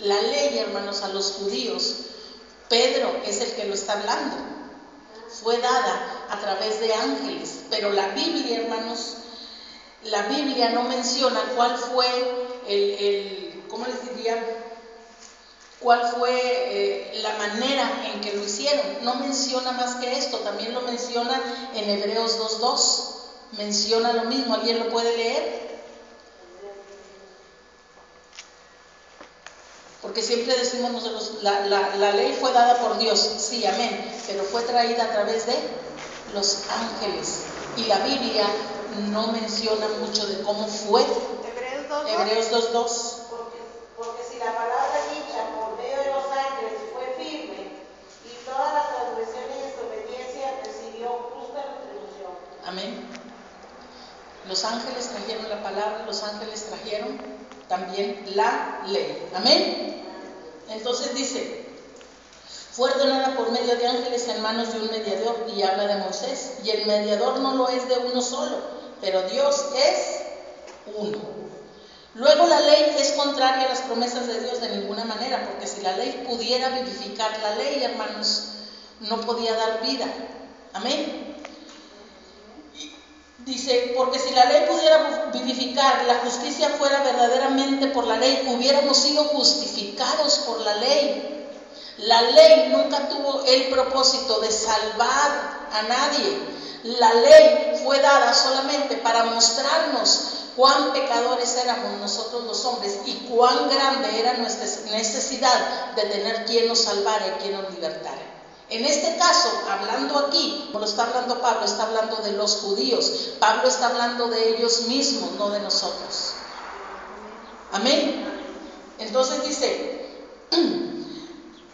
La ley, hermanos, a los judíos, Pedro es el que lo está hablando, fue dada a través de ángeles, pero la Biblia, hermanos, la Biblia no menciona cuál fue ¿cómo les diría? ¿Cuál fue la manera en que lo hicieron? No menciona más que esto, también lo menciona en Hebreos 2:2, menciona lo mismo. ¿Alguien lo puede leer? Porque siempre decimos nosotros, la ley fue dada por Dios, sí, amén, pero fue traída a través de los ángeles. Y la Biblia no menciona mucho de cómo fue. Hebreos 2:2. Porque si la palabra dicha por medio de los ángeles fue firme, y todas las transgresiones y desobediencia recibió justa retribución. Amén. Los ángeles trajeron la palabra, los ángeles trajeron también la ley. Amén. Entonces dice, fue ordenada por medio de ángeles en manos de un mediador, y habla de Moisés, y el mediador no lo es de uno solo, pero Dios es uno. Luego la ley es contraria a las promesas de Dios de ninguna manera, porque si la ley pudiera vivificar la ley, hermanos, no podía dar vida. Amén. Dice, porque si la ley pudiera vivificar, la justicia fuera verdaderamente por la ley, hubiéramos sido justificados por la ley. La ley nunca tuvo el propósito de salvar a nadie. La ley fue dada solamente para mostrarnos cuán pecadores éramos nosotros los hombres y cuán grande era nuestra necesidad de tener quien nos salvara y quien nos libertara. En este caso, hablando aquí, como lo está hablando Pablo, está hablando de los judíos. Pablo está hablando de ellos mismos, no de nosotros. Amén. Entonces dice,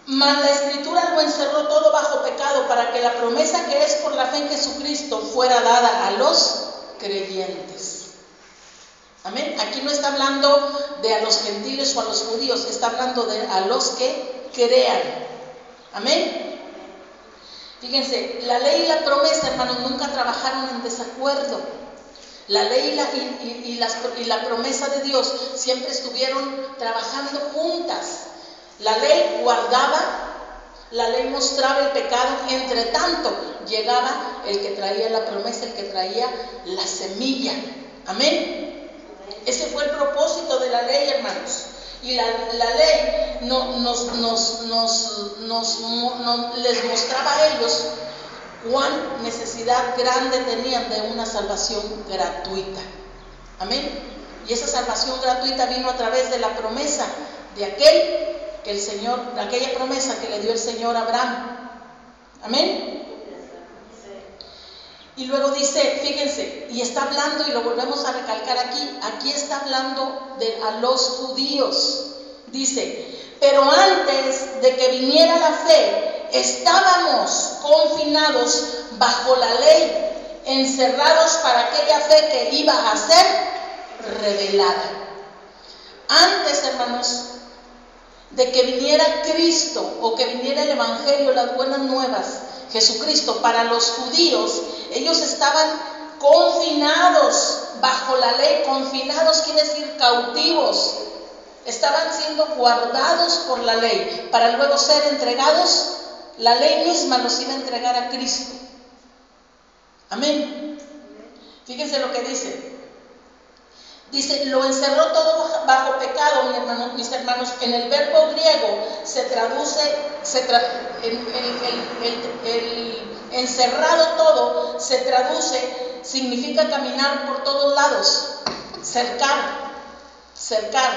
mas la Escritura lo encerró todo bajo pecado, para que la promesa que es por la fe en Jesucristo fuera dada a los creyentes. Amén. Aquí no está hablando de a los gentiles o a los judíos, está hablando de a los que crean. Amén. Fíjense, la ley y la promesa, hermanos, nunca trabajaron en desacuerdo. La ley y la promesa de Dios siempre estuvieron trabajando juntas. La ley guardaba, la ley mostraba el pecado, entre tanto llegaba el que traía la promesa, el que traía la semilla. Amén. Ese fue el propósito de la ley, hermanos. Y la ley les mostraba a ellos cuán necesidad grande tenían de una salvación gratuita. Amén. Y esa salvación gratuita vino a través de la promesa de aquella promesa que le dio el Señor a Abraham. Amén. Y luego dice, fíjense, y está hablando, y lo volvemos a recalcar aquí está hablando a los judíos. Dice, pero antes de que viniera la fe, estábamos confinados bajo la ley, encerrados para aquella fe que iba a ser revelada. Antes, hermanos, de que viniera Cristo o que viniera el Evangelio, las buenas nuevas, Jesucristo, para los judíos, ellos estaban confinados bajo la ley. Confinados quiere decir cautivos. Estaban siendo guardados por la ley para luego ser entregados. La ley misma los iba a entregar a Cristo. Amén. Fíjense lo que dice. Dice, lo encerró todo bajo pecado, mis hermanos. En el verbo griego se traduce, el encerrado todo se traduce, significa caminar por todos lados, cercar,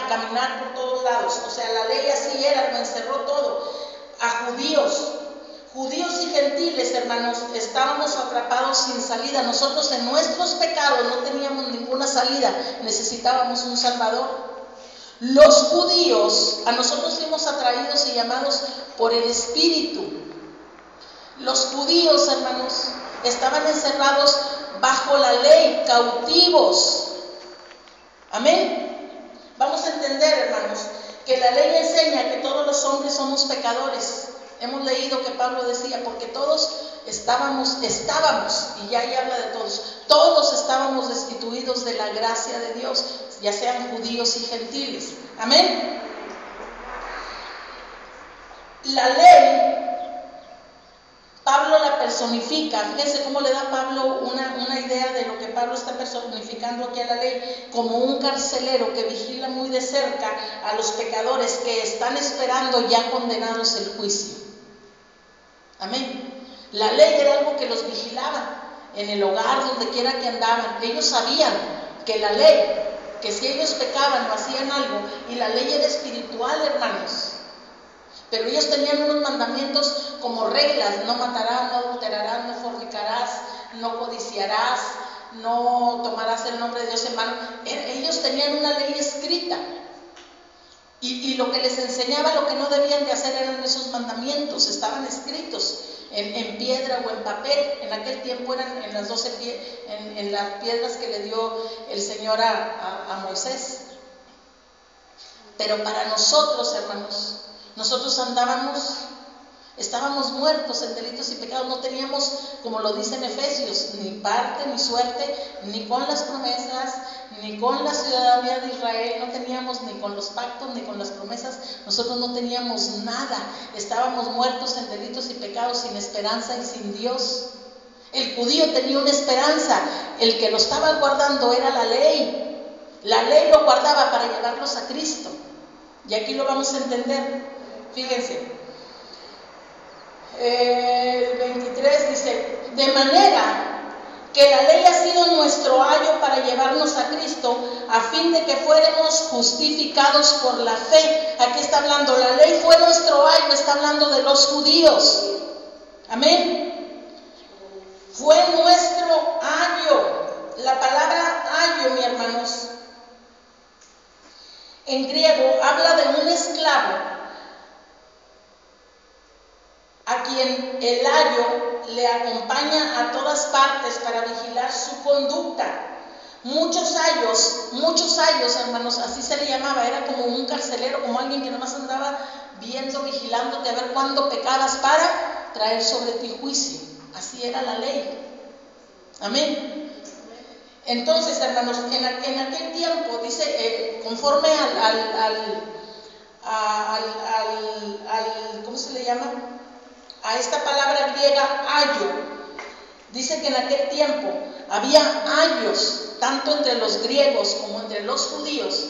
caminar por todos lados. O sea, la ley así era, lo encerró todo. A judíos y gentiles, hermanos, estábamos atrapados sin salida. Nosotros en nuestros pecados no teníamos ninguna salida, necesitábamos un Salvador. Los judíos, a nosotros fuimos atraídos y llamados por el Espíritu. Los judíos, hermanos, estaban encerrados bajo la ley, cautivos. Amén. Vamos a entender, hermanos, que la ley enseña que todos los hombres somos pecadores. Hemos leído que Pablo decía, porque todos estábamos, y ya ahí habla de todos estábamos destituidos de la gracia de Dios, ya sean judíos y gentiles. Amén. La ley, Pablo la personifica. Fíjense cómo le da Pablo una idea de lo que Pablo está personificando aquí a la ley, como un carcelero que vigila muy de cerca a los pecadores que están esperando ya condenados el juicio. Amén. La ley era algo que los vigilaba en el hogar, donde quiera que andaban. Ellos sabían que la ley, que si ellos pecaban o hacían algo, y la ley era espiritual, hermanos. Pero ellos tenían unos mandamientos como reglas: no matarás, no adulterarás, no fornicarás, no codiciarás, no tomarás el nombre de Dios en vano. Ellos tenían una ley escrita. Y lo que les enseñaba lo que no debían de hacer eran esos mandamientos. Estaban escritos en piedra o en papel. En aquel tiempo eran en las 12 en las piedras que le dio el Señor a Moisés. Pero para nosotros, hermanos, nosotros estábamos muertos en delitos y pecados. No teníamos, como lo dice en Efesios, ni parte ni suerte, ni con las promesas, ni con la ciudadanía de Israel. No teníamos ni con los pactos, ni con las promesas. Nosotros no teníamos nada. Estábamos muertos en delitos y pecados, sin esperanza y sin Dios. El judío tenía una esperanza. El que lo estaba guardando era la ley. La ley lo guardaba para llevarlos a Cristo. Y aquí lo vamos a entender. Fíjense. El 23 dice: de manera que la ley ha sido nuestro ayo para llevarnos a Cristo, a fin de que fuéramos justificados por la fe. Aquí está hablando, la ley fue nuestro ayo, está hablando de los judíos. Amén. Fue nuestro ayo. La palabra ayo, mis hermanos, en griego habla de un esclavo a quien el ayo le acompaña a todas partes para vigilar su conducta. Muchos ayos, hermanos, así se le llamaba. Era como un carcelero, como alguien que nomás andaba viendo, vigilándote a ver cuándo pecabas para traer sobre ti juicio. Así era la ley. Amén. Entonces, hermanos, en aquel tiempo, dice, conforme ¿cómo se le llama? A esta palabra griega ayo, dice que en aquel tiempo había ayos, tanto entre los griegos como entre los judíos,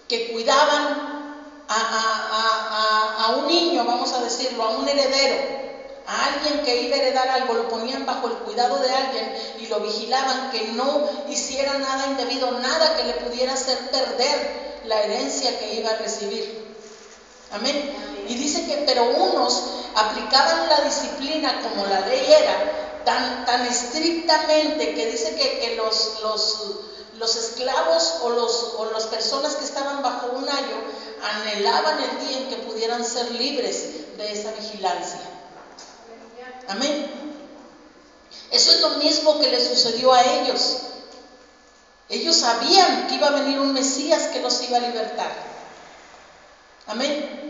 que cuidaban a un niño, vamos a decirlo, a un heredero, a alguien que iba a heredar algo. Lo ponían bajo el cuidado de alguien y lo vigilaban que no hiciera nada indebido, nada que le pudiera hacer perder la herencia que iba a recibir. Amén. Y dice que, pero unos aplicaban la disciplina como la ley era, tan estrictamente, que dice que los esclavos o las personas que estaban bajo un ayo anhelaban el día en que pudieran ser libres de esa vigilancia. Amén. Eso es lo mismo que le sucedió a ellos. Ellos sabían que iba a venir un Mesías que los iba a libertar. Amén.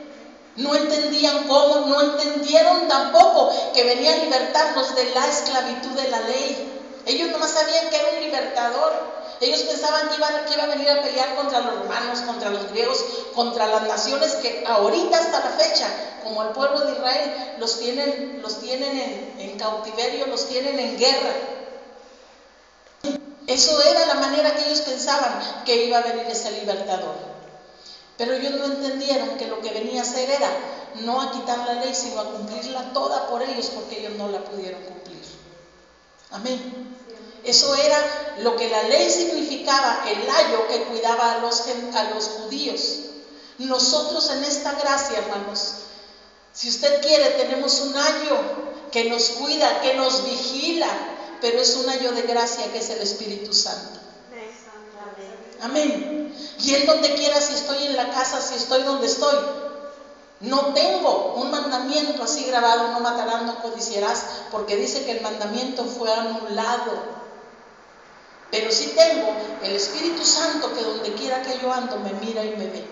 No entendían cómo, no entendieron tampoco que venía a libertarlos de la esclavitud de la ley. Ellos nomás sabían que era un libertador. Ellos pensaban que iba a venir a pelear contra los romanos, contra los griegos, contra las naciones que ahorita hasta la fecha, como el pueblo de Israel, los tienen en cautiverio, los tienen en guerra. Eso era la manera que ellos pensaban que iba a venir ese libertador. Pero ellos no entendieron que lo que venía a hacer era no a quitar la ley, sino a cumplirla toda por ellos, porque ellos no la pudieron cumplir. Amén. Eso era lo que la ley significaba, el ayo que cuidaba a los judíos. Nosotros en esta gracia, hermanos, si usted quiere, tenemos un ayo que nos cuida, que nos vigila, pero es un ayo de gracia que es el Espíritu Santo. Amén. Y en donde quiera, si estoy en la casa, si estoy donde estoy, no tengo un mandamiento así grabado: no matarás, no codiciarás, porque dice que el mandamiento fue anulado. Pero sí tengo el Espíritu Santo que donde quiera que yo ando me mira y me ve.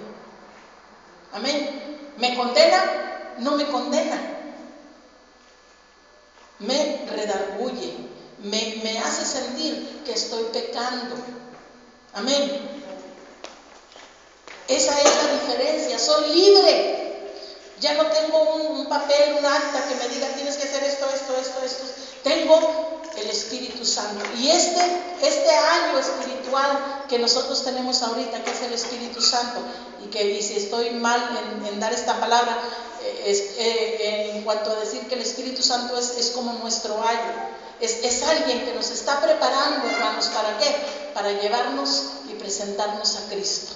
Amén. ¿Me condena? No me condena. Me redarguye, me hace sentir que estoy pecando. Amén. Esa es la diferencia. Soy libre. Ya no tengo un papel, un acta que me diga tienes que hacer esto. Tengo el Espíritu Santo. Y este año espiritual que nosotros tenemos ahorita, que es el Espíritu Santo, y si estoy mal en dar esta palabra, en cuanto a decir que el Espíritu Santo es como nuestro ayo, es alguien que nos está preparando, hermanos, ¿para qué? Para llevarnos y presentarnos a Cristo,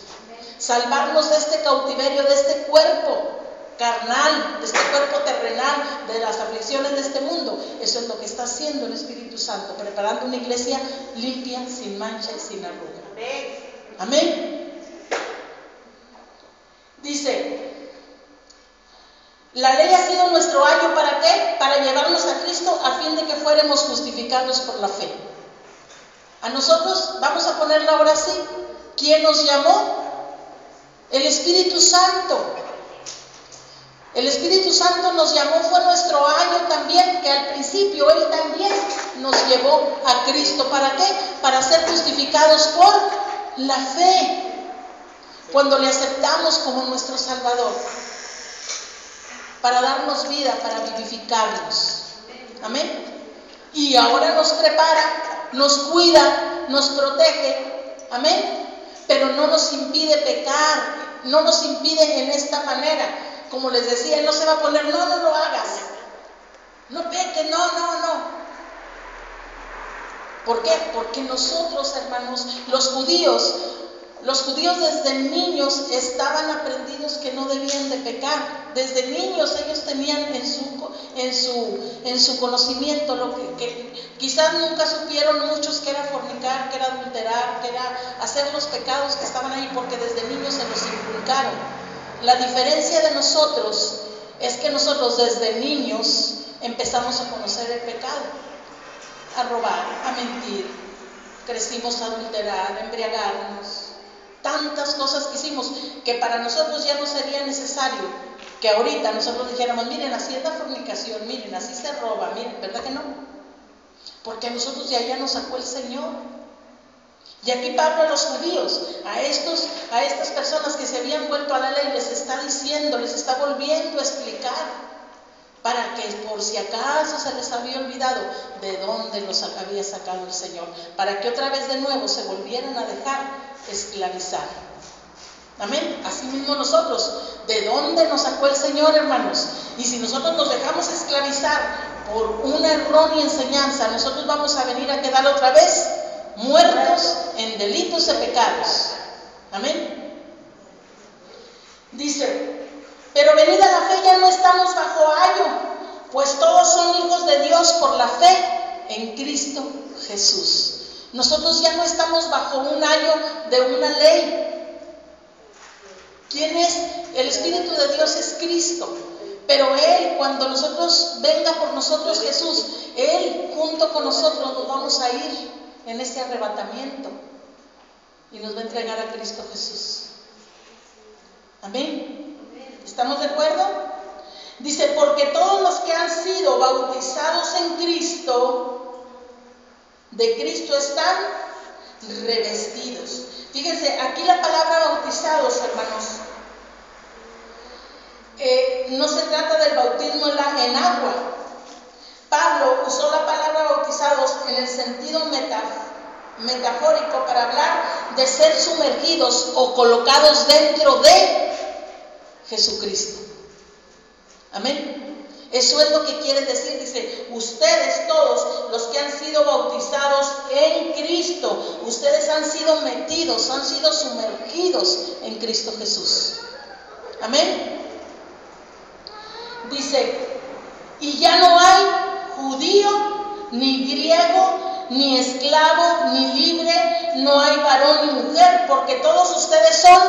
salvarnos de este cautiverio, de este cuerpo carnal, de este cuerpo terrenal, de las aflicciones de este mundo. Eso es lo que está haciendo el Espíritu Santo, preparando una iglesia limpia, sin mancha y sin arruga. Amén. Dice, la ley ha sido nuestro ayo, ¿para qué? Para llevarnos a Cristo a fin de que fuéramos justificados por la fe. A nosotros, vamos a ponerlo ahora así, ¿quién nos llamó? El Espíritu Santo. El Espíritu Santo nos llamó, fue nuestro ayo también, que al principio Él también nos llevó a Cristo. ¿Para qué? Para ser justificados por la fe, cuando le aceptamos como nuestro Salvador, para darnos vida, para vivificarnos. Amén. Y ahora nos prepara, nos cuida, nos protege. Amén. Pero no nos impide pecar, no nos impide en esta manera. Como les decía, Él no se va a poner, no lo hagas, no peques, no. ¿Por qué? Porque nosotros, hermanos, los judíos desde niños estaban aprendidos que no debían de pecar. Desde niños ellos tenían en su conocimiento lo que quizás nunca supieron muchos, que era fornicar, que era adulterar, que era hacer los pecados que estaban ahí, porque desde niños se los inculcaron. La diferencia de nosotros es que nosotros desde niños empezamos a conocer el pecado, a robar, a mentir, crecimos a adulterar, a embriagarnos, tantas cosas que hicimos que para nosotros ya no sería necesario que ahorita nosotros dijéramos, miren, así es la fornicación, miren, así se roba, miren, ¿verdad que no? Porque a nosotros ya nos sacó el Señor. Y aquí Pablo a los judíos, a estas personas que se habían vuelto a la ley, les está diciendo, les está volviendo a explicar, para que por si acaso se les había olvidado de dónde los había sacado el Señor, para que otra vez de nuevo se volvieran a dejar esclavizar. Amén. Así mismo nosotros, ¿de dónde nos sacó el Señor, hermanos? Y si nosotros nos dejamos esclavizar por una errónea enseñanza, nosotros vamos a venir a quedar otra vez muertos en delitos y pecados. Amén. Dice, pero venida la fe ya no estamos bajo ayo, pues todos son hijos de Dios por la fe en Cristo Jesús. Nosotros ya no estamos bajo un ayo de una ley. ¿Quién es? El Espíritu de Dios es Cristo. Pero Él, cuando nosotros venga por nosotros Jesús, Él junto con nosotros nos vamos a ir en ese arrebatamiento y nos va a entregar a Cristo Jesús. Amén. ¿Estamos de acuerdo? Dice, porque todos los que han sido bautizados en Cristo, de Cristo están revestidos. Fíjense, aquí la palabra bautizados, hermanos, no se trata del bautismo en agua. Pablo usó la palabra bautizados en el sentido metafórico para hablar de ser sumergidos o colocados dentro de Jesucristo. Amén. Eso es lo que quiere decir. Dice, ustedes todos los que han sido bautizados en Cristo, ustedes han sido metidos, han sido sumergidos en Cristo Jesús. Amén. Dice, y ya no hay judío, ni griego, ni esclavo, ni libre, no hay varón ni mujer, porque todos ustedes son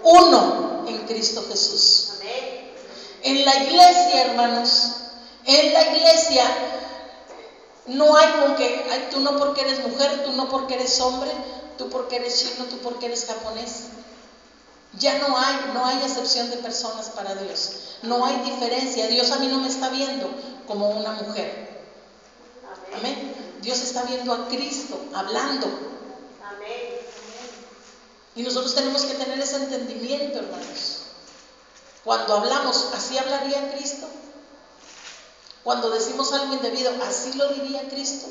uno en Cristo Jesús. Amén. En la iglesia, hermanos, en la iglesia no hay con que, ay, tú no porque eres mujer, tú no porque eres hombre, tú porque eres chino, tú porque eres japonés. Ya no hay acepción de personas para Dios. No hay diferencia. Dios a mí no me está viendo como una mujer. Amén. Dios está viendo a Cristo hablando. Amén. Y nosotros tenemos que tener ese entendimiento, hermanos. Cuando hablamos, ¿así hablaría Cristo? Cuando decimos algo indebido, ¿así lo diría Cristo?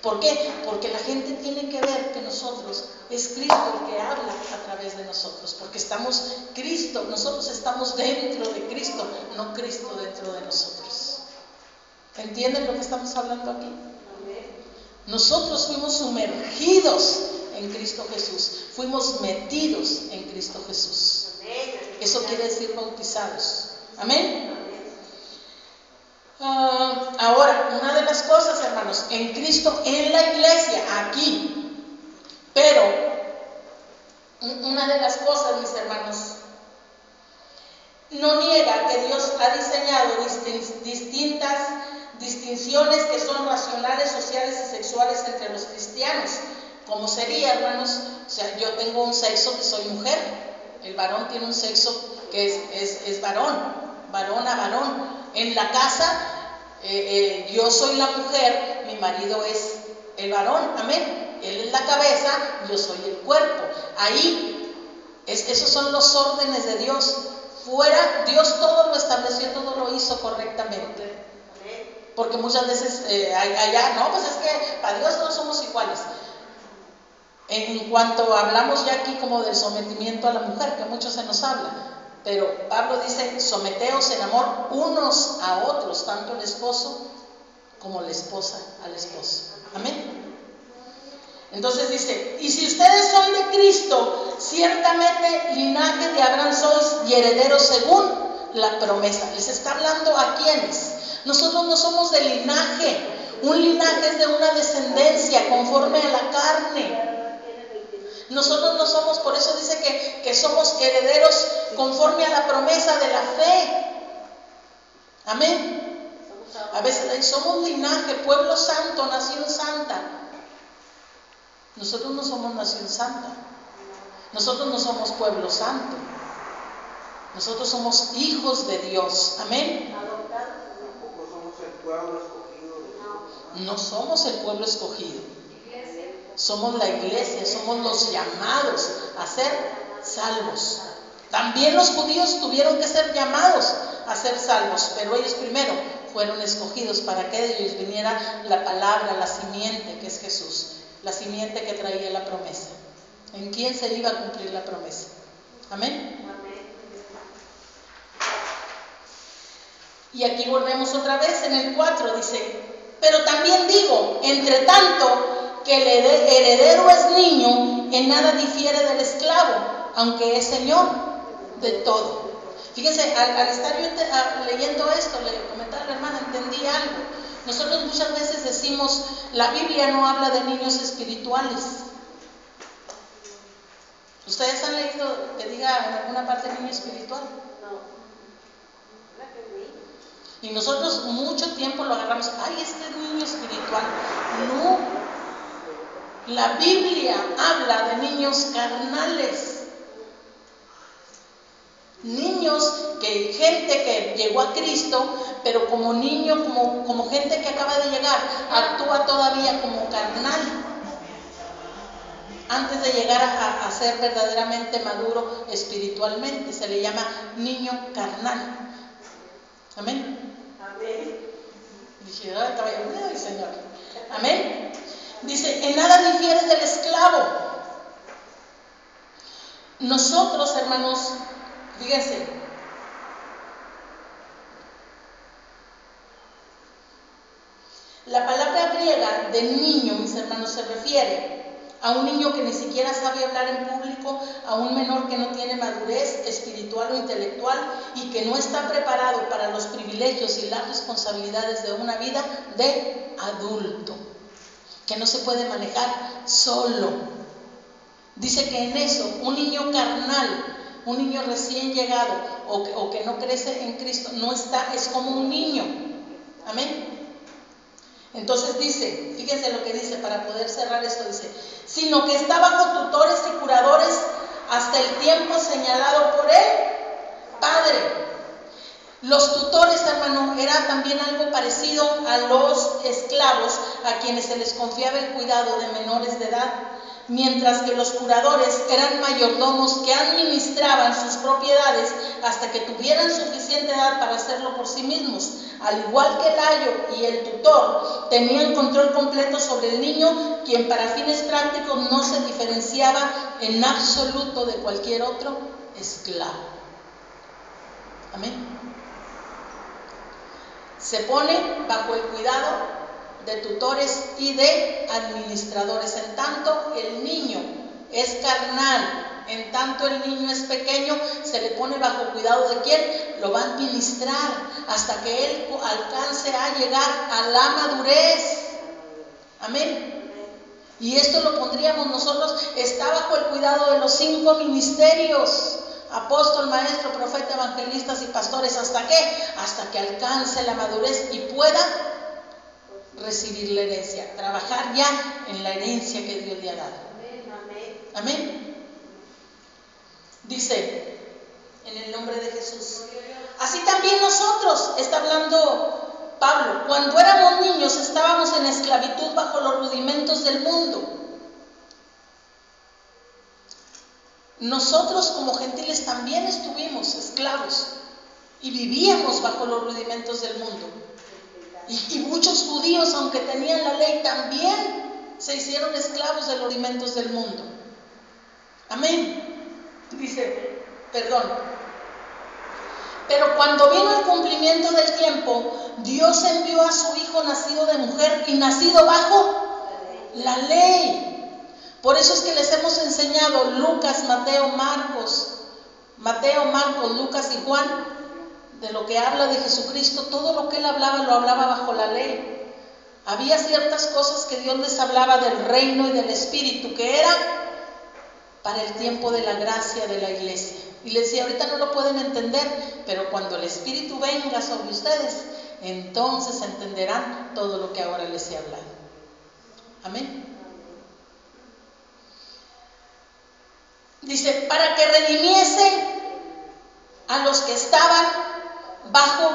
¿Por qué? Porque la gente tiene que ver que nosotros, es Cristo el que habla a través de nosotros, porque nosotros estamos dentro de Cristo, no Cristo dentro de nosotros. ¿Entienden lo que estamos hablando aquí? Nosotros fuimos sumergidos en Cristo Jesús, fuimos metidos en Cristo Jesús. Eso quiere decir bautizados. Amén. Ahora, una de las cosas, hermanos, en Cristo, en la iglesia, aquí, pero una de las cosas, mis hermanos, no niega que Dios ha diseñado distintas distinciones que son racionales, sociales y sexuales entre los cristianos. ¿Cómo sería, hermanos? O sea, yo tengo un sexo que soy mujer, el varón tiene un sexo que es varón a varón. En la casa, yo soy la mujer, mi marido es el varón, amén. Él es la cabeza, yo soy el cuerpo. Ahí, esos son los órdenes de Dios. Fuera, Dios todo lo estableció, todo lo hizo correctamente. Porque muchas veces allá, no, pues es que para Dios todos somos iguales. En cuanto hablamos ya aquí como del sometimiento a la mujer, que mucho se nos habla, pero Pablo dice, someteos en amor unos a otros, tanto el esposo como la esposa al esposo. Amén. Entonces dice, y si ustedes son de Cristo, ciertamente linaje de Abraham sois y herederos según la promesa. Les está hablando a quienes. Nosotros no somos de linaje. Un linaje es de una descendencia conforme a la carne. Nosotros no somos, por eso dice que somos herederos conforme a la promesa de la fe. Amén. A veces somos linaje, pueblo santo, nación santa. Nosotros no somos nación santa. Nosotros no somos pueblo santo. Nosotros somos hijos de Dios. Amén. Tampoco somos el pueblo escogido. No somos el pueblo escogido. Somos la iglesia, somos los llamados a ser salvos. También los judíos tuvieron que ser llamados a ser salvos, pero ellos primero fueron escogidos para que de ellos viniera la palabra, la simiente que es Jesús, la simiente que traía la promesa. ¿En quién se iba a cumplir la promesa? Amén. Y aquí volvemos otra vez en el 4, dice, pero también digo, entre tanto que el heredero es niño, en nada difiere del esclavo, aunque es señor de todo. Fíjense, al estar yo leyendo esto, le comentaba a la hermana, entendí algo. Nosotros muchas veces decimos, la Biblia no habla de niños espirituales. ¿Ustedes han leído que diga en alguna parte niño espiritual? Y nosotros mucho tiempo lo agarramos, ay, es que es niño espiritual. No, la Biblia habla de niños carnales. Niños, gente que llegó a Cristo, pero como niño, como gente que acaba de llegar, actúa todavía como carnal. Antes de llegar a ser verdaderamente maduro espiritualmente, se le llama niño carnal. Amén. Amén. Dije, ay, caballero, Señor. Amén. Dice, en nada difiere del esclavo. Nosotros, hermanos, fíjense, la palabra griega de niño, mis hermanos, se refiere a un niño que ni siquiera sabe hablar en público, a un menor que no tiene madurez espiritual o intelectual y que no está preparado para los privilegios y las responsabilidades de una vida de adulto, que no se puede manejar solo. Dice que en eso, un niño carnal, un niño recién llegado o que no crece en Cristo, no está, es como un niño. Amén. Entonces dice, fíjense lo que dice para poder cerrar esto, dice, sino que está bajo tutores y curadores hasta el tiempo señalado por el Padre. Los tutores, hermano, era también algo parecido a los esclavos a quienes se les confiaba el cuidado de menores de edad. mientras que los curadores eran mayordomos que administraban sus propiedades hasta que tuvieran suficiente edad para hacerlo por sí mismos. Al igual que el ayo y el tutor, tenían control completo sobre el niño, quien para fines prácticos no se diferenciaba en absoluto de cualquier otro esclavo. Amén. Se pone bajo el cuidado de tutores y de administradores. En tanto el niño es carnal, en tanto el niño es pequeño, se le pone bajo cuidado de quién, lo va a administrar hasta que él alcance a llegar a la madurez. Amén. Y esto lo pondríamos nosotros, está bajo el cuidado de los 5 ministerios: apóstol, maestro, profeta, evangelistas y pastores. ¿Hasta qué? Hasta que alcance la madurez y pueda recibir la herencia, trabajar ya en la herencia que Dios le ha dado. Amén. Dice, en el nombre de Jesús. Así también nosotros, está hablando Pablo, cuando éramos niños estábamos en esclavitud bajo los rudimentos del mundo. Nosotros como gentiles también estuvimos esclavos y vivíamos bajo los rudimentos del mundo. Y muchos judíos, aunque tenían la ley, también se hicieron esclavos de los rudimentos del mundo. Amén. Dice, pero cuando vino el cumplimiento del tiempo, Dios envió a su Hijo nacido de mujer y nacido bajo la ley. Por eso es que les hemos enseñado Lucas, Mateo, Marcos, Lucas y Juan, de lo que habla de Jesucristo. Todo lo que él hablaba, lo hablaba bajo la ley. Había ciertas cosas que Dios les hablaba del reino y del Espíritu, que era para el tiempo de la gracia de la iglesia. Y les decía, ahorita no lo pueden entender, pero cuando el Espíritu venga sobre ustedes, entonces entenderán todo lo que ahora les he hablado. Amén. Dice, para que redimiese a los que estaban bajo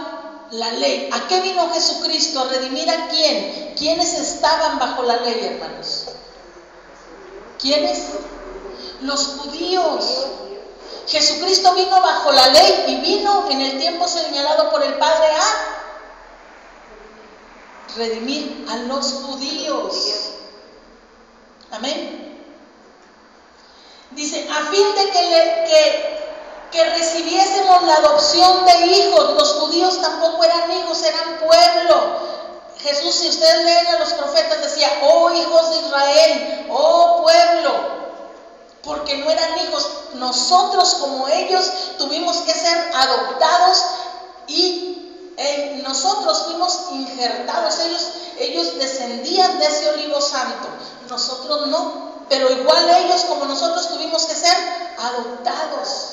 la ley. ¿A qué vino Jesucristo? ¿A redimir a quién? ¿Quiénes estaban bajo la ley, hermanos? ¿Quiénes? Los judíos. Jesucristo vino bajo la ley y vino en el tiempo señalado por el Padre a redimir a los judíos. Amén. Dice, a fin de que recibiésemos la adopción de hijos. Los judíos tampoco eran hijos, eran pueblo. Jesús, si ustedes leen a los profetas, decía, oh hijos de Israel, oh pueblo, porque no eran hijos. Nosotros como ellos tuvimos que ser adoptados y nosotros fuimos injertados. Ellos descendían de ese olivo santo, nosotros no, pero igual ellos como nosotros tuvimos que ser adoptados.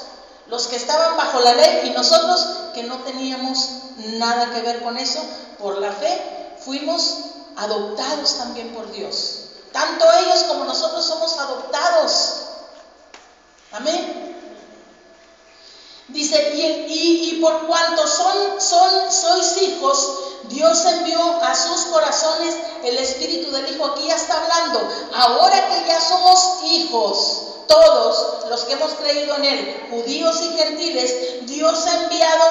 Los que estaban bajo la ley y nosotros que no teníamos nada que ver con eso, por la fe fuimos adoptados también por Dios. Tanto ellos como nosotros somos adoptados. Amén. Dice, y por cuanto sois hijos, Dios envió a sus corazones el Espíritu del Hijo. Aquí ya está hablando, ahora que ya somos hijos, todos los que hemos creído en Él, judíos y gentiles, Dios ha enviado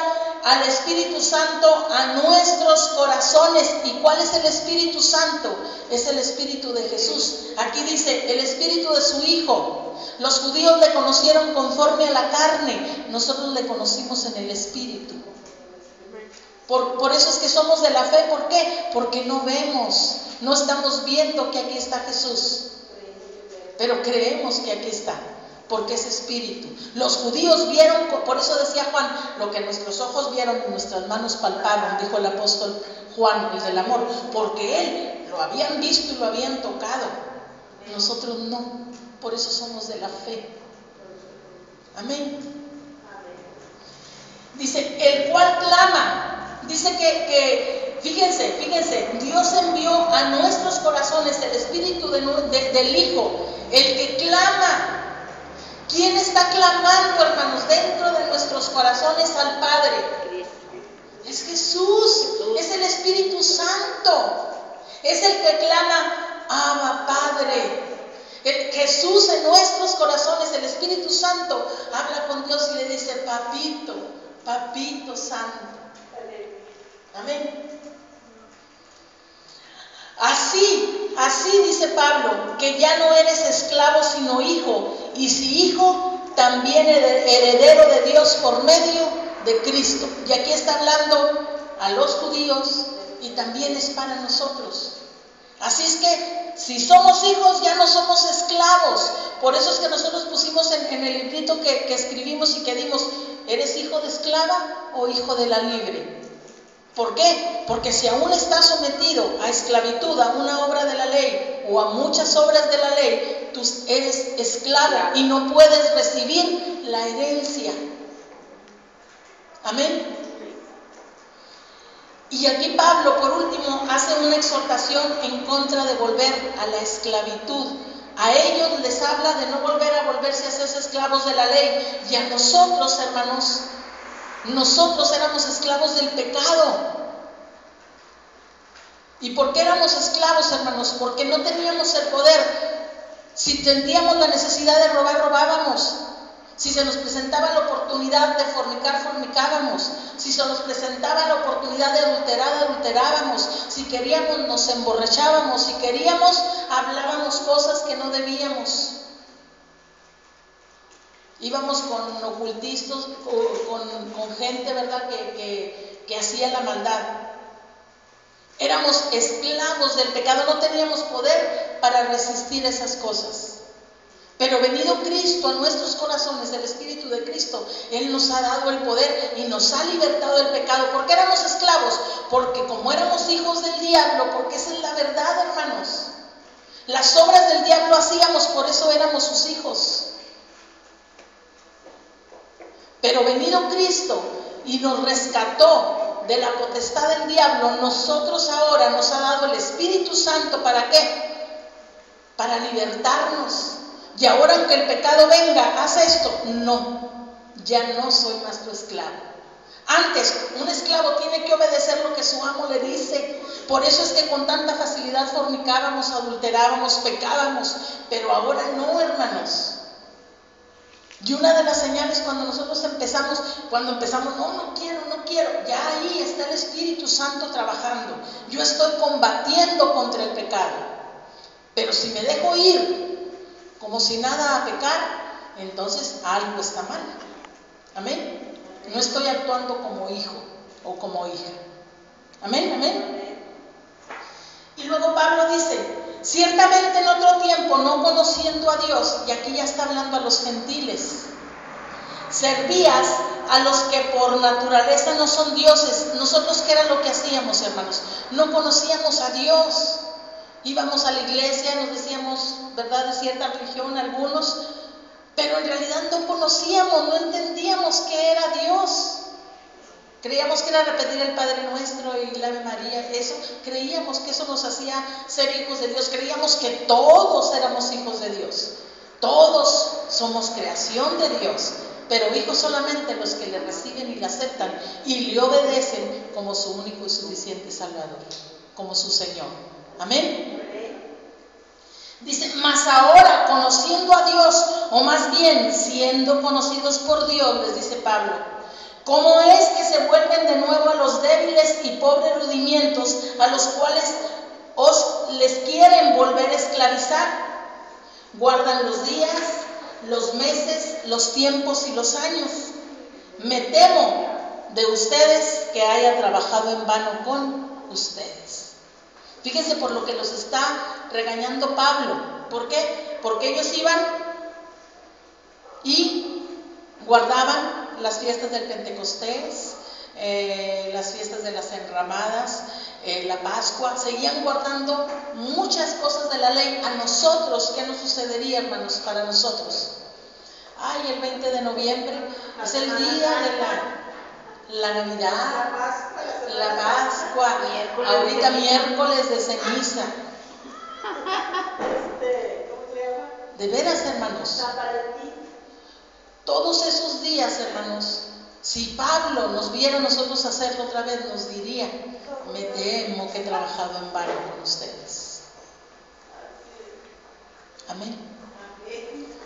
al Espíritu Santo a nuestros corazones. ¿Y cuál es el Espíritu Santo? Es el Espíritu de Jesús. Aquí dice, el Espíritu de su Hijo. Los judíos le conocieron conforme a la carne, nosotros le conocimos en el Espíritu. Por eso es que somos de la fe. ¿Por qué? Porque no vemos, no estamos viendo que aquí está Jesús, pero creemos que aquí está, porque es Espíritu. Los judíos vieron, por eso decía Juan, lo que nuestros ojos vieron y nuestras manos palparon, dijo el apóstol Juan, el del amor, porque él lo habían visto y lo habían tocado. Nosotros no, por eso somos de la fe. Amén. Dice, el cual clama. Dice que fíjense, Dios envió a nuestros corazones el Espíritu del Hijo, el que clama. ¿Quién está clamando, hermanos, dentro de nuestros corazones al Padre? Es Jesús, es el Espíritu Santo, es el que clama, Abba Padre. Jesús en nuestros corazones, el Espíritu Santo, habla con Dios y le dice: papito, papito santo. Amén. Así dice Pablo, que ya no eres esclavo sino hijo, y si hijo, también heredero de Dios por medio de Cristo. Y aquí está hablando a los judíos y también es para nosotros. Así es que si somos hijos ya no somos esclavos. Por eso es que nosotros pusimos en el librito que escribimos y que dimos: ¿eres hijo de esclava o hijo de la libre? ¿Por qué? Porque si aún estás sometido a esclavitud, a una obra de la ley o a muchas obras de la ley, tú eres esclavo y no puedes recibir la herencia. Amén. Y aquí Pablo, por último, hace una exhortación en contra de volver a la esclavitud. A ellos les habla de no volver a volverse a ser esclavos de la ley. Y a nosotros, hermanos, nosotros éramos esclavos del pecado. ¿Y por qué éramos esclavos, hermanos? Porque no teníamos el poder. Si sentíamos la necesidad de robar, robábamos. Si se nos presentaba la oportunidad de fornicar, fornicábamos. Si se nos presentaba la oportunidad de adulterar, adulterábamos. Si queríamos, nos emborrachábamos. Si queríamos, hablábamos cosas que no debíamos. Íbamos con ocultistas, con gente, ¿verdad?, que hacía la maldad. Éramos esclavos del pecado, no teníamos poder para resistir esas cosas. Pero venido Cristo a nuestros corazones, el Espíritu de Cristo, Él nos ha dado el poder y nos ha libertado del pecado. ¿Por qué éramos esclavos? Porque como éramos hijos del diablo, porque esa es la verdad, hermanos. Las obras del diablo hacíamos, por eso éramos sus hijos. Pero venido Cristo y nos rescató de la potestad del diablo, nosotros ahora nos ha dado el Espíritu Santo. ¿Para qué? Para libertarnos. Y ahora, aunque el pecado venga, haz esto. No, ya no soy más tu esclavo. Antes, un esclavo tiene que obedecer lo que su amo le dice. Por eso es que con tanta facilidad fornicábamos, adulterábamos, pecábamos. Pero ahora no, hermanos. Y una de las señales cuando nosotros empezamos, no quiero, ya ahí está el Espíritu Santo trabajando. Yo estoy combatiendo contra el pecado. Pero si me dejo ir como si nada a pecar, entonces algo está mal. Amén. No estoy actuando como hijo o como hija. Amén, amén. Y luego Pablo dice: ciertamente en otro tiempo, no conociendo a Dios, y aquí ya está hablando a los gentiles, servías a los que por naturaleza no son dioses. Nosotros, ¿qué era lo que hacíamos, hermanos? No conocíamos a Dios. Íbamos a la iglesia, nos decíamos, ¿verdad?, de cierta religión algunos, pero en realidad no conocíamos, no entendíamos qué era Dios. Creíamos que era repetir el Padre Nuestro y la Ave María, eso, creíamos que eso nos hacía ser hijos de Dios, creíamos que todos éramos hijos de Dios, todos somos creación de Dios, pero hijos solamente los que le reciben y le aceptan y le obedecen como su único y suficiente Salvador, como su Señor. Amén. Dice: mas ahora, conociendo a Dios, o más bien siendo conocidos por Dios, les dice Pablo, ¿cómo es que se vuelven de nuevo a los débiles y pobres rudimientos a los cuales les quieren volver a esclavizar? Guardan los días, los meses, los tiempos y los años. Me temo de ustedes que haya trabajado en vano con ustedes. Fíjense por lo que los está regañando Pablo. ¿Por qué? Porque ellos iban y guardaban las fiestas del Pentecostés, las fiestas de las enramadas, la Pascua, seguían guardando muchas cosas de la ley. A nosotros, ¿qué nos sucedería, hermanos, para nosotros? Ay, el 20 de noviembre es el día de la Navidad, la Pascua, ahorita miércoles de ceniza. ¿Cómo se llama? De veras, hermanos, todos esos días, hermanos, si Pablo nos viera a nosotros hacerlo otra vez, nos diría: me temo que he trabajado en vano con ustedes. Amén.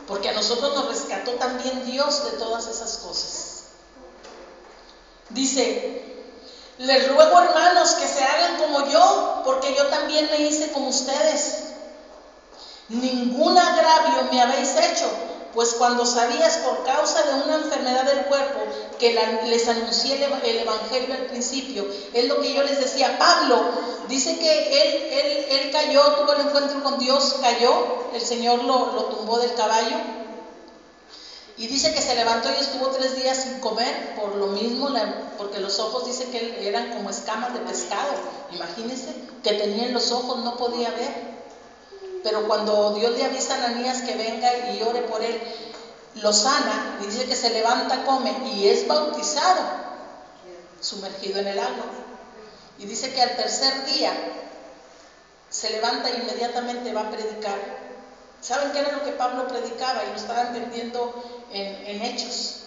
porque a nosotros nos rescató también Dios de todas esas cosas. Dice, les ruego, hermanos, que se hagan como yo, porque yo también me hice como ustedes. Ningún agravio me habéis hecho, pues cuando sabías por causa de una enfermedad del cuerpo que les anuncié el evangelio al principio, es lo que yo les decía. Pablo dice que él cayó, tuvo el encuentro con Dios, cayó, el Señor lo tumbó del caballo, y dice que se levantó y estuvo 3 días sin comer, por lo mismo, porque los ojos, dice que eran como escamas de pescado. Imagínense que tenía en los ojos, no podía ver. Pero cuando Dios le avisa a Ananías que venga y ore por él, lo sana, y dice que se levanta, come y es bautizado, sumergido en el agua. Y dice que al 3er día se levanta e inmediatamente va a predicar. ¿Saben qué era lo que Pablo predicaba? Y lo estaban vendiendo en Hechos.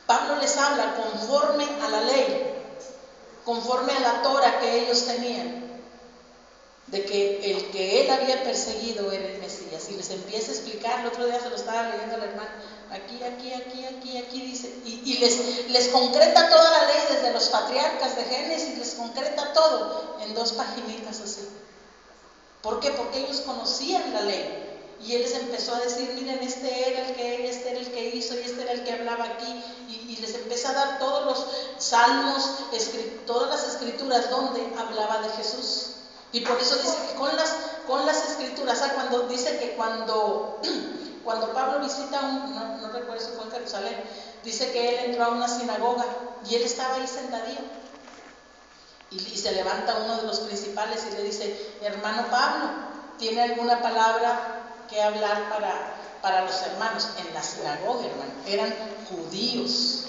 Pablo les habla conforme a la ley, conforme a la Torah que ellos tenían, de que el que él había perseguido era el Mesías, y les empieza a explicar. El otro día se lo estaba leyendo al hermano, aquí dice, y les concreta toda la ley, desde los patriarcas de Génesis, les concreta todo en 2 paginitas así. ¿Por qué? Porque ellos conocían la ley, y él les empezó a decir, miren, este era el que hizo, y este era el que hablaba aquí, y les empieza a dar todos los salmos, todas las escrituras donde hablaba de Jesús. Y por eso dice que con las escrituras, cuando dice que cuando Pablo visita no recuerdo si fue en Jerusalén, dice que él entró a una sinagoga y él estaba ahí sentadillo, y se levanta uno de los principales y le dice, hermano Pablo, ¿tiene alguna palabra que hablar para los hermanos? En la sinagoga, hermano, eran judíos.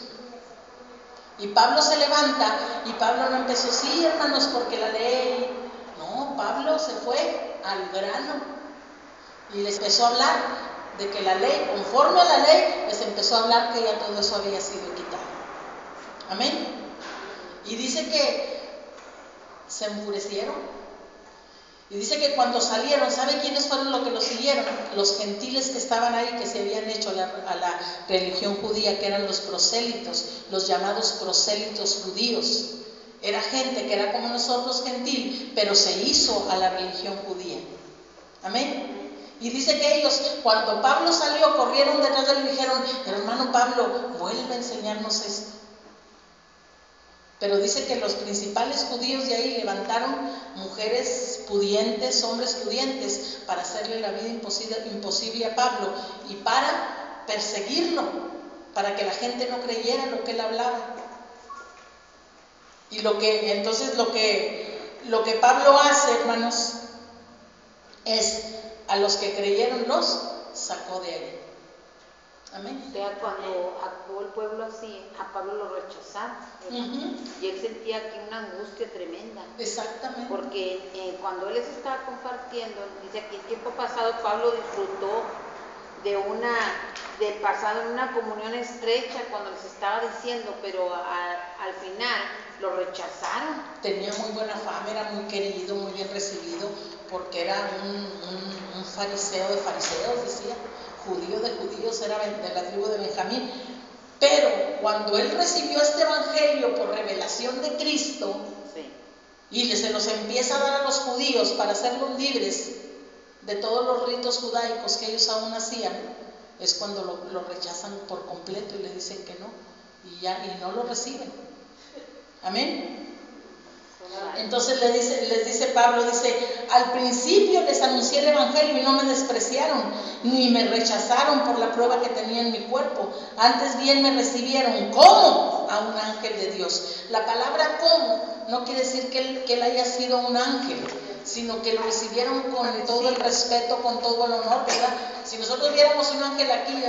Y Pablo se levanta, y Pablo no empezó, sí, hermanos, porque la ley. No, Pablo se fue al grano y les empezó a hablar de que la ley, conforme a la ley, les empezó a hablar que ya todo eso había sido quitado. Amén. Y dice que se enfurecieron. Y dice que cuando salieron, ¿sabe quiénes fueron los que los siguieron? Los gentiles que estaban ahí, que se habían hecho a la religión judía, que eran los prosélitos, los llamados prosélitos judíos. Era gente que era como nosotros, gentil, pero se hizo a la religión judía. Amén. Y dice que ellos, cuando Pablo salió, corrieron detrás de él y dijeron, hermano Pablo, vuelve a enseñarnos esto. Pero dice que los principales judíos de ahí levantaron mujeres pudientes, hombres pudientes, para hacerle la vida imposible a Pablo y para perseguirlo, para que la gente no creyera lo que él hablaba. Y entonces lo que Pablo hace, hermanos, es a los que creyeron los sacó de ahí. Amén. O sea, cuando actuó el pueblo así, a Pablo lo rechazaron, y él sentía aquí una angustia tremenda. Exactamente. Porque cuando él les estaba compartiendo, dice que en tiempo pasado Pablo disfrutó de pasado en una comunión estrecha cuando les estaba diciendo, pero al final lo rechazaron. Tenía muy buena fama, era muy querido, muy bien recibido, porque era un fariseo de fariseos, decía, judío de judíos, era de la tribu de Benjamín. Pero cuando él recibió este evangelio por revelación de Cristo, sí, y se los empieza a dar a los judíos para hacerlos libres de todos los ritos judaicos que ellos aún hacían, es cuando lo rechazan por completo y le dicen que no, y no lo reciben. Amén. Entonces les dice Pablo, al principio les anuncié el evangelio y no me despreciaron, ni me rechazaron por la prueba que tenía en mi cuerpo, antes bien me recibieron como a un ángel de Dios. La palabra como no quiere decir que él haya sido un ángel, sino que lo recibieron con todo el respeto, con todo el honor, ¿verdad? Si nosotros viéramos un ángel aquí,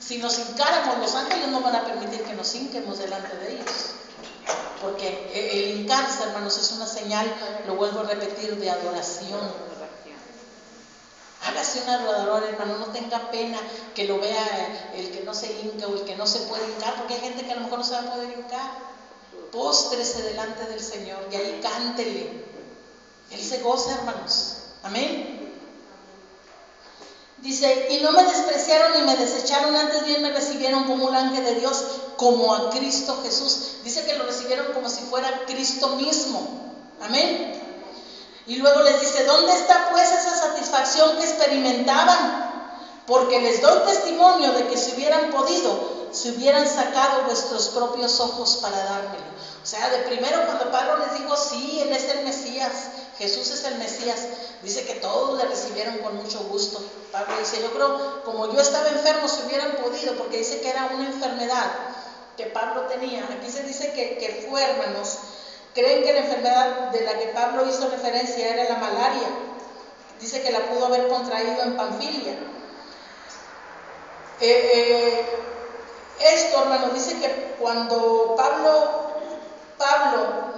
si nos hincáramos, los ángeles no van a permitir que nos hinquemos delante de ellos. Porque el hincarse, hermanos, es una señal, lo vuelvo a repetir, de adoración. Hágase un adorador, hermano, no tenga pena que lo vea el que no se hinca o el que no se puede hincar, porque hay gente que a lo mejor no se va a poder hincar. Póstrese delante del Señor y ahí cántele. Él se goza, hermanos. Amén. Dice, y no me despreciaron ni me desecharon, antes bien me recibieron como un ángel de Dios, como a Cristo Jesús. Dice que lo recibieron como si fuera Cristo mismo. Amén. Y luego les dice, ¿dónde está pues esa satisfacción que experimentaban? Porque les doy testimonio de que si hubieran podido, se hubieran sacado vuestros propios ojos para dármelo. O sea, de primero cuando Pablo les dijo, sí, Él es el Mesías, Jesús es el Mesías, dice que todos le recibieron con mucho gusto. Pablo dice, yo creo, como yo estaba enfermo, si hubieran podido, porque dice que era una enfermedad que Pablo tenía. Aquí se dice que fue, hermanos, creen que la enfermedad de la que Pablo hizo referencia era la malaria. Dice que la pudo haber contraído en Panfilia. Esto, hermano, dice que cuando Pablo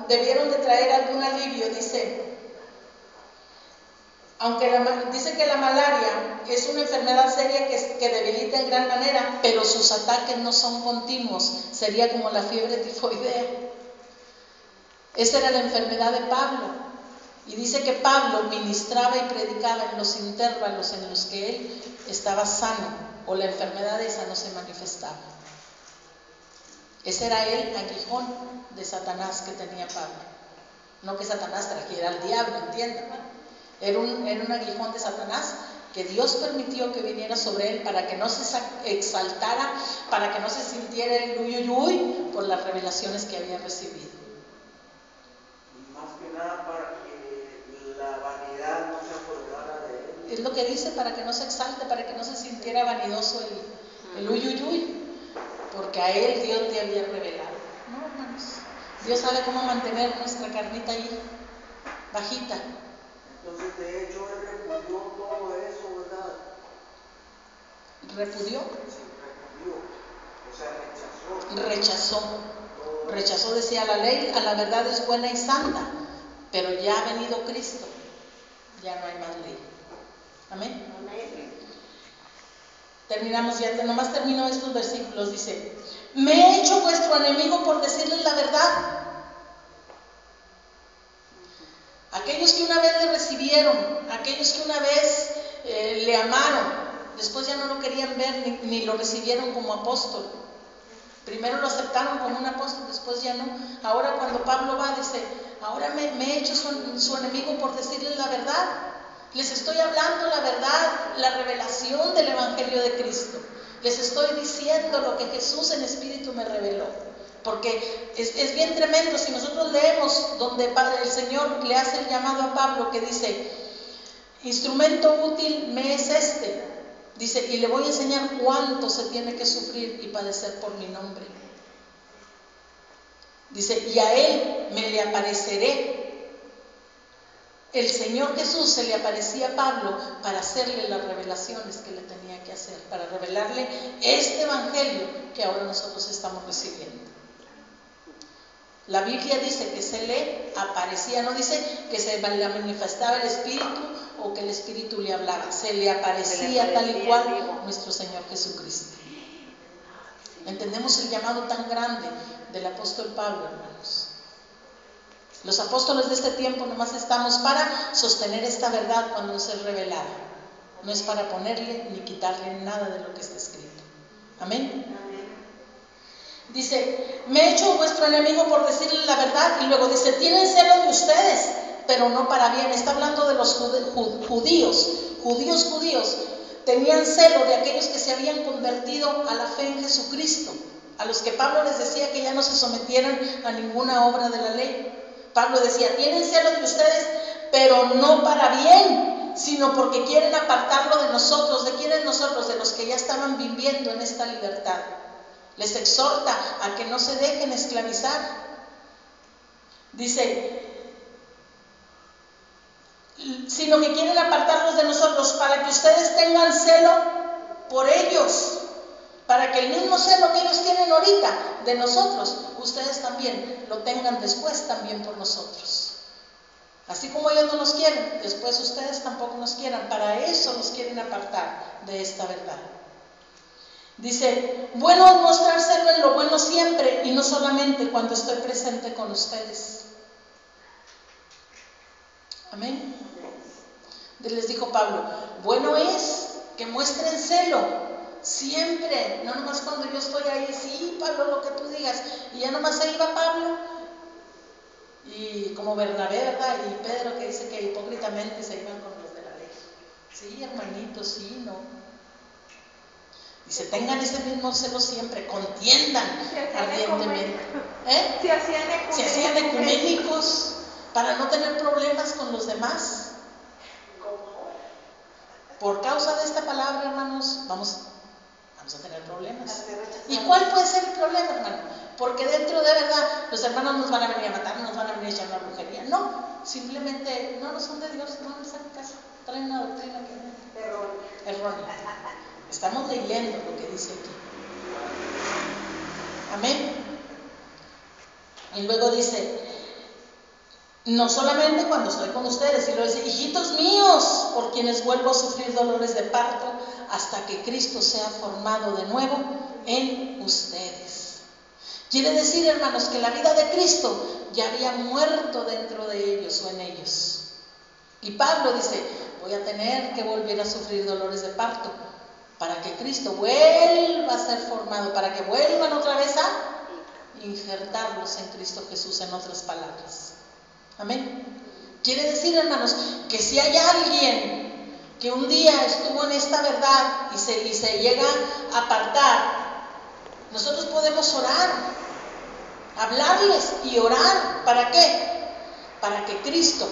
debieron de traer algún alivio, dice, aunque dice que la malaria es una enfermedad seria que debilita en gran manera, pero sus ataques no son continuos, sería como la fiebre tifoidea. Esa era la enfermedad de Pablo, y dice que Pablo ministraba y predicaba en los intervalos en los que él estaba sano, o la enfermedad esa no se manifestaba. Ese era el aguijón de Satanás que tenía Pablo. No que Satanás trajera al diablo, entiendan, ¿no? Era un aguijón de Satanás que Dios permitió que viniera sobre él para que no se exaltara, para que no se sintiera el uyuyuy por las revelaciones que había recibido. Más que nada para que la vanidad no se apoderara de él. Es lo que dice, para que no se exalte, para que no se sintiera vanidoso el uyuyuy, porque a él Dios le había revelado. No, hermanos, Dios sabe cómo mantener nuestra carnita ahí, bajita. Entonces, de hecho, él repudió todo eso, ¿verdad? ¿Repudió? Sí, repudió. O sea, Rechazó, decía la ley, a la verdad es buena y santa, pero ya ha venido Cristo, ya no hay más ley. Amén. Terminamos ya, nomás termino estos versículos, dice, me he hecho vuestro enemigo por decirles la verdad. Aquellos que una vez le recibieron, aquellos que una vez le amaron, después ya no lo querían ver ni lo recibieron como apóstol. Primero lo aceptaron como un apóstol, después ya no. Ahora cuando Pablo va, dice, ahora me he hecho su enemigo por decirles la verdad. Les estoy hablando la verdad, la revelación del Evangelio de Cristo. Les estoy diciendo lo que Jesús en espíritu me reveló. Porque es bien tremendo, si nosotros leemos donde el Señor le hace el llamado a Pablo que dice, instrumento útil me es este, dice, y le voy a enseñar cuánto se tiene que sufrir y padecer por mi nombre. Dice, y a él me le apareceré. El Señor Jesús se le aparecía a Pablo para hacerle las revelaciones que le tenía que hacer, para revelarle este evangelio que ahora nosotros estamos recibiendo. La Biblia dice que se le aparecía, no dice que se le manifestaba el Espíritu o que el Espíritu le hablaba, se le aparecía tal y cual nuestro Señor Jesucristo. Entendemos el llamado tan grande del apóstol Pablo, hermanos. Los apóstoles de este tiempo nomás estamos para sostener esta verdad cuando nos es revelada. No es para ponerle ni quitarle nada de lo que está escrito. Amén. Dice, me he hecho vuestro enemigo por decirle la verdad. Y luego dice, tienen celo de ustedes, pero no para bien. Está hablando de los judíos. Tenían celo de aquellos que se habían convertido a la fe en Jesucristo, a los que Pablo les decía que ya no se sometieran a ninguna obra de la ley. Pablo decía, tienen celo de ustedes, pero no para bien, sino porque quieren apartarlo de nosotros. ¿De quiénes nosotros? De los que ya estaban viviendo en esta libertad. Les exhorta a que no se dejen esclavizar. Dice, sino que quieren apartarlos de nosotros para que ustedes tengan celo por ellos, para que el mismo celo que ellos tienen ahorita de nosotros, ustedes también lo tengan después también por nosotros. Así como ellos no nos quieren, después ustedes tampoco nos quieran. Para eso nos quieren apartar de esta verdad. Dice, bueno es mostrárselo en lo bueno siempre y no solamente cuando estoy presente con ustedes. Amén. Les dijo Pablo, bueno es que muestren celo, siempre, no nomás cuando yo estoy ahí, sí, Pablo, lo que tú digas, y ya nomás se iba Pablo, y como Bernabé, ¿verdad? Y Pedro, que dice que hipócritamente se iban con los de la ley. Sí, hermanitos, sí, no. Dice, tengan ese mismo celo siempre, contiendan ardientemente. Se hacían ecuménicos para no tener problemas con los demás. Por causa de esta palabra, hermanos, vamos a tener problemas. ¿Y cuál puede ser el problema, hermano? Porque dentro de verdad, los hermanos nos van a venir a matar, nos van a venir a echar una brujería. No, simplemente no son de Dios, no nos hacen caso. Traen una doctrina que es errónea. Estamos leyendo lo que dice aquí. Amén. Y luego dice, no solamente cuando estoy con ustedes, sino dice, hijitos míos, por quienes vuelvo a sufrir dolores de parto hasta que Cristo sea formado de nuevo en ustedes. Quiere decir, hermanos, que la vida de Cristo ya había muerto dentro de ellos o en ellos. Y Pablo dice, voy a tener que volver a sufrir dolores de parto para que Cristo vuelva a ser formado, para que vuelvan otra vez a injertarlos en Cristo Jesús, en otras palabras. Amén. Quiere decir, hermanos, que si hay alguien que un día estuvo en esta verdad y se llega a apartar, nosotros podemos orar, hablarles y orar. ¿Para qué? Para que Cristo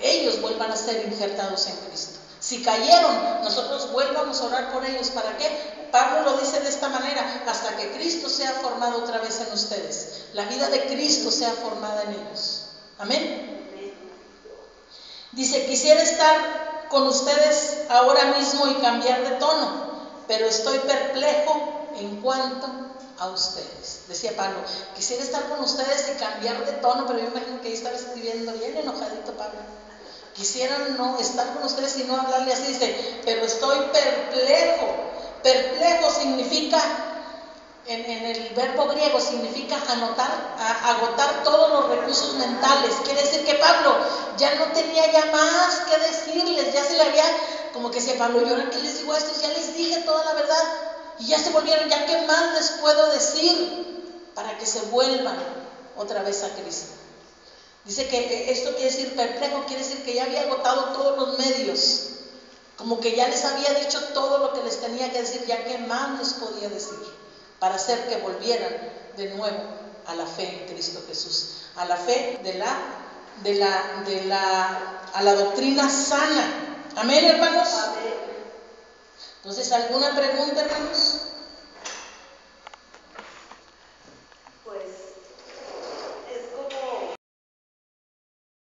ellos vuelvan a ser injertados en Cristo. Si cayeron, nosotros vuelvamos a orar por ellos. ¿Para qué? Pablo lo dice de esta manera, hasta que Cristo sea formado otra vez en ustedes. La vida de Cristo sea formada en ellos. Amén. Dice, quisiera estar con ustedes ahora mismo y cambiar de tono, pero estoy perplejo en cuanto a ustedes. Decía Pablo, quisiera estar con ustedes y cambiar de tono, pero yo imagino que ahí estaba escribiendo bien enojadito Pablo. Quisiera no estar con ustedes y no hablarle así. Dice, pero estoy perplejo. Perplejo significa, en el verbo griego, significa agotar todos los recursos mentales. Quiere decir que Pablo ya no tenía ya más que decirles, ya se le había, como que decía Pablo, ¿y ahora qué les digo a estos? Ya les dije toda la verdad y ya se volvieron, ¿ya qué más les puedo decir para que se vuelvan otra vez a Cristo? Dice que esto quiere decir perplejo, quiere decir que ya había agotado todos los medios, como que ya les había dicho todo lo que les tenía que decir, ya que más les podía decir, para hacer que volvieran de nuevo a la fe en Cristo Jesús, a la fe a la doctrina sana. Amén, hermanos. Amén. Entonces, ¿alguna pregunta, hermanos?